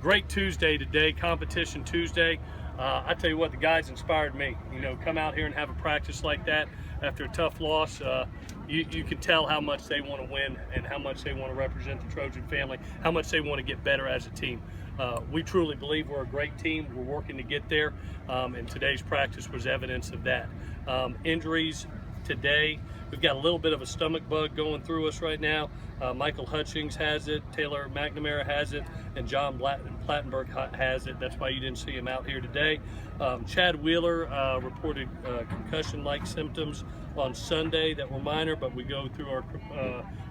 Great Tuesday today, competition Tuesday. I tell you what, the guys inspired me. Come out here and have a practice like that after a tough loss. You can tell how much they want to win and how much they want to represent the Trojan family, how much they want to get better as a team. We truly believe we're a great team. We're working to get there, and today's practice was evidence of that. Injuries today, we've got a little bit of a stomach bug going through us right now. Michael Hutchings has it, Taylor McNamara has it, and John Plattenberg has it. That's why you didn't see him out here today. Chad Wheeler reported concussion-like symptoms on Sunday that were minor, but we go through our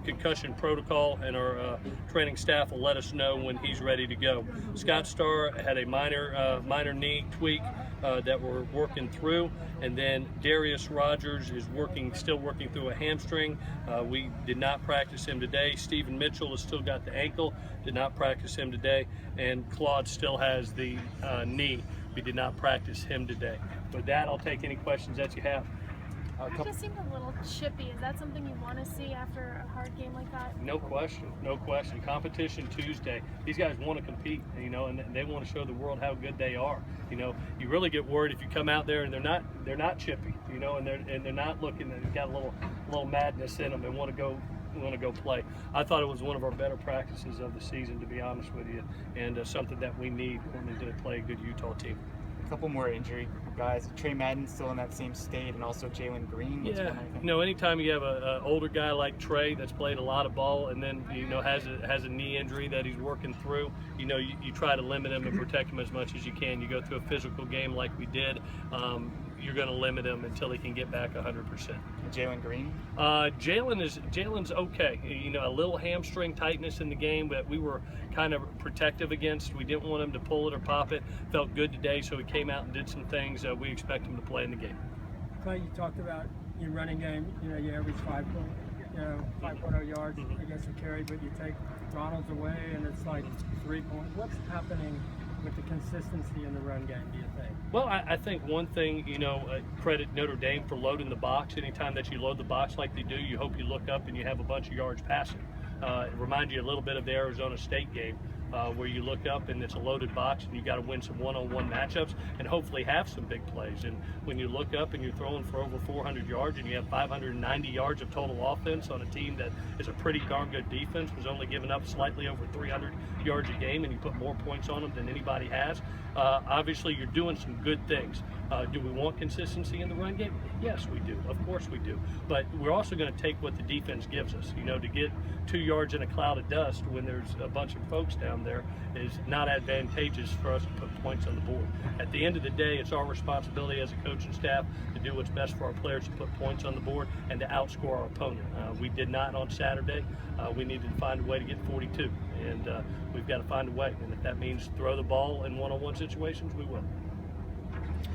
concussion protocol, and our training staff will let us know when he's ready to go. Scott Starr had a minor knee tweak that we're working through, and then Darius Rogers is still working through a hamstring. We did not practice him today. Stephen Mitchell has still got the ankle, did not practice him today, and Claude still has the knee. We did not practice him today. With that, I'll take any questions that you have. He just seemed a little chippy. Is that something you want to see after a hard game like that? No question, no question. Competition Tuesday. These guys want to compete, and they want to show the world how good they are. You really get worried if you come out there and they're not chippy, and they're not looking. They've got a little madness in them and want to go play. I thought it was one of our better practices of the season, to be honest with you, and something that we need when we play a good Utah team. A couple more injury guys. Trey Madden still in that same state, and also Jalen Green. Yeah, anytime you have an older guy like Trey that's played a lot of ball and then has a knee injury that he's working through, you try to limit him and protect him as much as you can. You go through a physical game like we did. You're going to limit him until he can get back 100%. Jalen Green? Jalen's okay. A little hamstring tightness in the game that we were kind of protective against. We didn't want him to pull it or pop it. Felt good today, so he came out and did some things. We expect him to play in the game. Clay, you talked about your running game. You average 5.0 yards against the carry, but you take Ronald's away, and it's like 3 points. What's happening with the consistency in the run game, do you think? Well, I think one thing, credit Notre Dame for loading the box. Anytime that you load the box like they do, you hope you look up and you have a bunch of yards passing. It reminds you a little bit of the Arizona State game, where you look up and it's a loaded box and you got to win some one-on-one matchups and hopefully have some big plays. And when you look up and you're throwing for over 400 yards and you have 590 yards of total offense on a team that is a pretty darn good defense, was only giving up slightly over 300 yards a game, and you put more points on them than anybody has, obviously you're doing some good things. Do we want consistency in the run game? Yes, we do. Of course we do. But we're also going to take what the defense gives us. To get 2 yards in a cloud of dust when there's a bunch of folks down there is not advantageous for us to put points on the board. At the end of the day, it's our responsibility as a coaching staff to do what's best for our players, to put points on the board and to outscore our opponent. We did not on Saturday. We needed to find a way to get 42, and we've got to find a way. And if that means throw the ball in one-on-one situations, we will.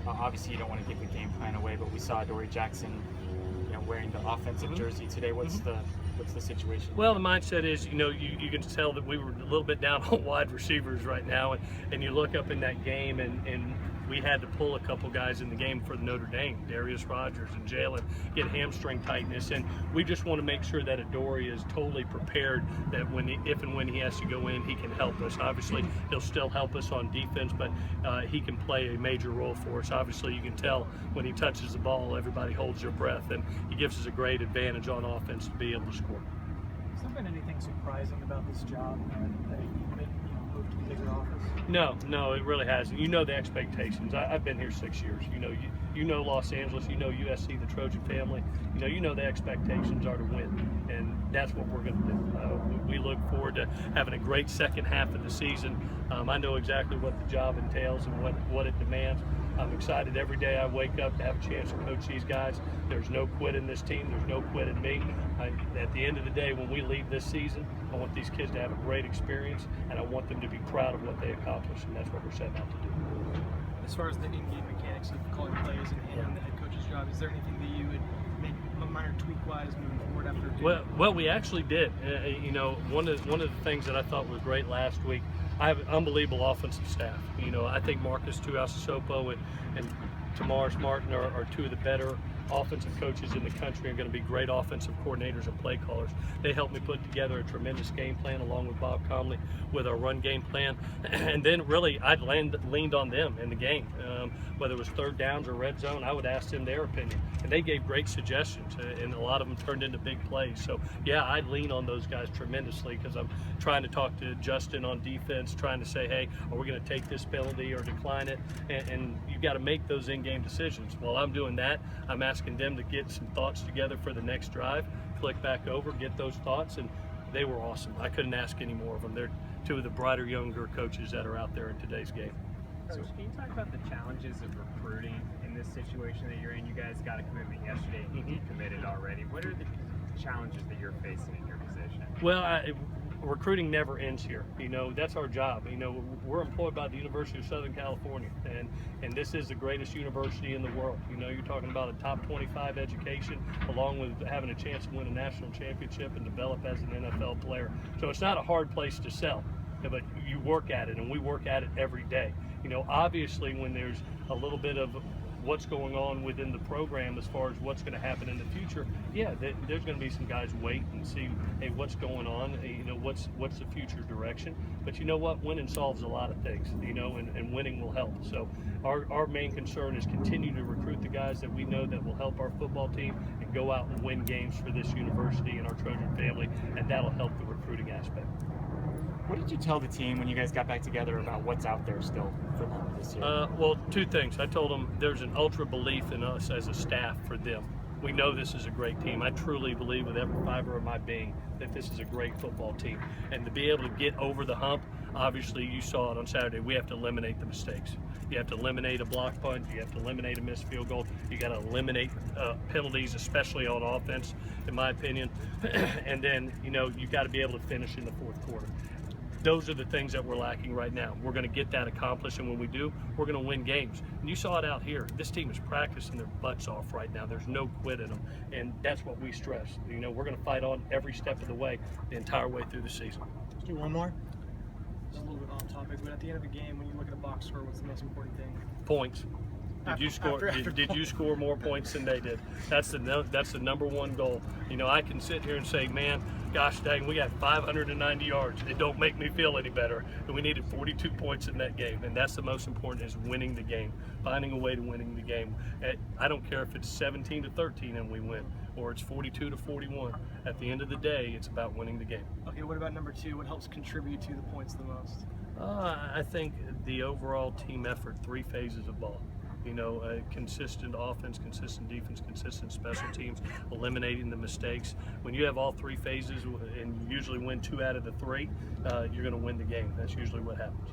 Obviously, you don't want to give the game plan away, but we saw Dory Jackson, wearing the offensive jersey today. What's the situation? Well, the mindset is, you can tell that we were a little bit down on wide receivers right now, and you look up in that game, and we had to pull a couple guys in the game for Notre Dame, Darius Rogers and Jalen, get hamstring tightness, and we just want to make sure that Adoree is totally prepared that if and when he has to go in, he can help us. Obviously, he'll still help us on defense, but he can play a major role for us. Obviously, you can tell when he touches the ball, everybody holds their breath, and he gives us a great advantage on offense to be able to score. Has there been anything surprising about this job that you've been moved to a bigger office? No, it really hasn't. The expectations. I've been here 6 years. You know Los Angeles. USC, the Trojan family. The expectations are to win, and that's what we're going to do. We look forward to having a great second half of the season. I know exactly what the job entails and what it demands. I'm excited every day I wake up to have a chance to coach these guys. There's no quit in this team. There's no quit in me. At the end of the day, when we leave this season, I want these kids to have a great experience, and I want them to be proud of what they accomplished, and that's what we're setting out to do. As far as the in-game mechanics of calling plays and handling the head coach's job, is there anything that you would make a minor tweak-wise moving forward after doing? Well, we actually did. One of the things that I thought was great last week, I have an unbelievable offensive staff. I think Marcus Tuiasosopo and Tamaris Martin are two of the better offensive coaches in the country are going to be great offensive coordinators and play callers. They helped me put together a tremendous game plan along with Bob Comley with our run game plan. And then really I leaned on them in the game. Whether it was third downs or red zone, I would ask them their opinion. And they gave great suggestions, and a lot of them turned into big plays. So yeah, I lean on those guys tremendously because I'm trying to talk to Justin on defense, trying to say, hey, are we going to take this penalty or decline it? And you've got to make those in-game decisions. While I'm doing that, I'm asking them to get some thoughts together for the next drive, click back over, get those thoughts, and they were awesome. I couldn't ask any more of them. They're two of the brighter, younger coaches that are out there in today's game. Coach, can you talk about the challenges of recruiting in this situation that you're in? You guys got a commitment yesterday and you decommitted already. What are the challenges that you're facing in your position? Well, recruiting never ends here. You know, that's our job. You know, we're employed by the University of Southern California, and this is the greatest university in the world. You know, you're talking about a top 25 education along with having a chance to win a national championship and develop as an NFL player. So it's not a hard place to sell, but you work at it, and we work at it every day. You know, obviously when there's a little bit of what's going on within the program as far as what's going to happen in the future, yeah, there's going to be some guys wait and see, hey, what's going on, you know, what's the future direction. But you know what, winning solves a lot of things, you know, and winning will help. So our main concern is continue to recruit the guys that we know that will help our football team and go out and win games for this university and our Trojan family, and that'll help the recruiting aspect. What did you tell the team when you guys got back together about what's out there still for them this year? Well, two things. I told them there's an ultra belief in us as a staff for them. We know this is a great team. I truly believe with every fiber of my being that this is a great football team. And to be able to get over the hump, obviously you saw it on Saturday, we have to eliminate the mistakes. You have to eliminate a block punt, you have to eliminate a missed field goal, you got to eliminate penalties, especially on offense, in my opinion. And then, you know, you got to be able to finish in the fourth quarter. Those are the things that we're lacking right now. We're going to get that accomplished, and when we do, we're going to win games. And you saw it out here. This team is practicing their butts off right now. There's no quit in them, and that's what we stress. You know, we're going to fight on every step of the way, the entire way through the season. Let's do one more. Just a little bit off topic, but at the end of the game, when you look at a box score, what's the most important thing? Points. Did you score more points than they did? That's the number one goal. You know, I can sit here and say, man, gosh dang, we got 590 yards. It don't make me feel any better. And we needed 42 points in that game. And that's the most important, is winning the game, finding a way to winning the game. I don't care if it's 17-13 and we win, or it's 42-41. At the end of the day, it's about winning the game. Okay, what about number two? What helps contribute to the points the most? I think the overall team effort, 3 phases of ball. You know, consistent offense, consistent defense, consistent special teams, eliminating the mistakes. When you have all 3 phases and you usually win 2 out of the 3, you're going to win the game. That's usually what happens.